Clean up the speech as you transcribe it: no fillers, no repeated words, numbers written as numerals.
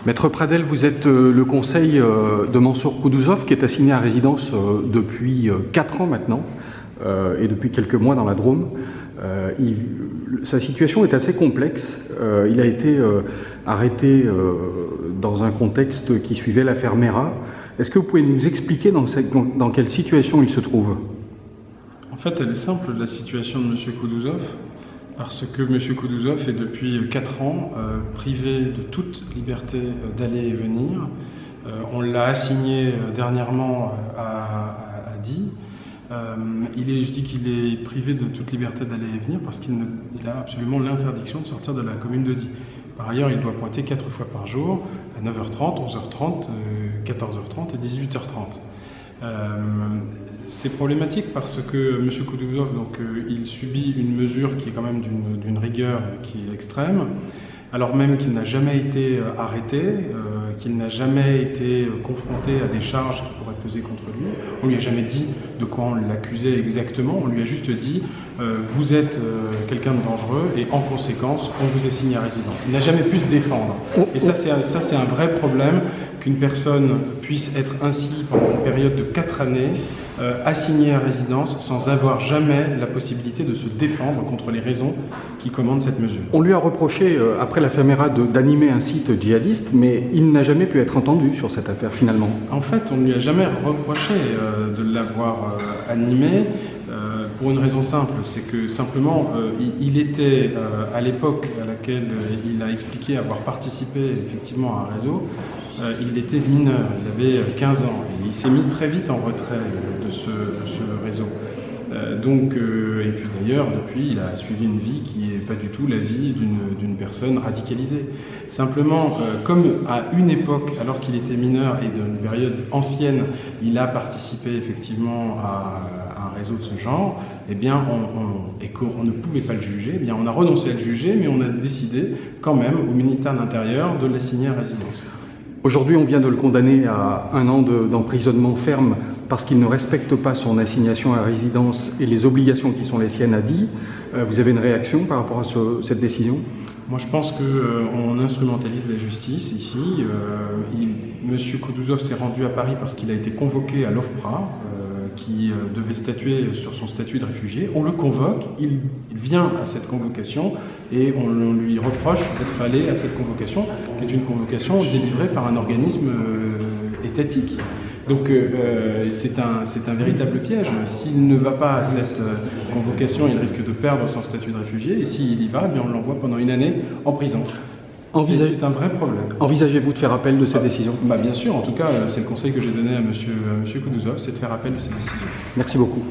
Maître Pradel, vous êtes le conseil de Mansour Koudouzov, qui est assigné à résidence depuis 4 ans maintenant, et depuis quelques mois dans la Drôme. Sa situation est assez complexe. Il a été arrêté dans un contexte qui suivait l'affaire Mera. Est-ce que vous pouvez nous expliquer dans quelle situation il se trouve? En fait, elle est simple, la situation de M. Koudouzov, parce que M. Koudouzov est depuis 4 ans privé de toute liberté d'aller et venir. On l'a assigné dernièrement à Die. Je dis qu'il est privé de toute liberté d'aller et venir parce qu'il a absolument l'interdiction de sortir de la commune de Die. Par ailleurs, il doit pointer 4 fois par jour, à 9h30, 11h30, 14h30 et 18h30. C'est problématique parce que M. Koudouzov, il subit une mesure qui est quand même d'une rigueur qui est extrême, alors même qu'il n'a jamais été arrêté, qu'il n'a jamais été confronté à des charges qui pourraient peser contre lui. On ne lui a jamais dit de quoi on l'accusait exactement, on lui a juste dit vous êtes quelqu'un de dangereux et en conséquence on vous assigne à résidence. Il n'a jamais pu se défendre. Et ça c'est un vrai problème qu'une personne puisse être ainsi pendant une période de 4 années assignée à résidence sans avoir jamais la possibilité de se défendre contre les raisons qui commandent cette mesure. On lui a reproché, après l'affaire Mera, d'animer un site djihadiste, mais il n'a jamais pu être entendu sur cette affaire finalement. En fait, on ne lui a jamais reproché de l'avoir animé, pour une raison simple, c'est que simplement il était à l'époque à laquelle il a expliqué avoir participé effectivement à un réseau, il était mineur, il avait 15 ans et il s'est mis très vite en retrait de ce réseau. Et puis d'ailleurs, depuis, il a suivi une vie qui n'est pas du tout la vie d'une personne radicalisée. Simplement, comme à une époque, alors qu'il était mineur et d'une période ancienne, il a participé effectivement à un réseau de ce genre, eh bien, et qu'on ne pouvait pas le juger, eh bien, on a renoncé à le juger, mais on a décidé quand même au ministère de l'Intérieur de l'assigner à résidence. Aujourd'hui, on vient de le condamner à 1 an d'emprisonnement ferme parce qu'il ne respecte pas son assignation à résidence et les obligations qui sont les siennes à Die. Vous avez une réaction par rapport à cette décision? Moi, je pense qu'on instrumentalise la justice ici. M. Koudouzov s'est rendu à Paris parce qu'il a été convoqué à l'OFPRA, qui devait statuer sur son statut de réfugié. On le convoque, il vient à cette convocation et on lui reproche d'être allé à cette convocation, qui est une convocation délivrée par un organisme étatique. Donc c'est un véritable piège. S'il ne va pas à cette convocation, il risque de perdre son statut de réfugié, et s'il y va, eh bien, on l'envoie pendant 1 année en prison. C'est un vrai problème. Envisagez-vous de faire appel de cette décision? Bien sûr, en tout cas, c'est le conseil que j'ai donné à M. Koudouzov, c'est de faire appel de cette décision. Merci beaucoup.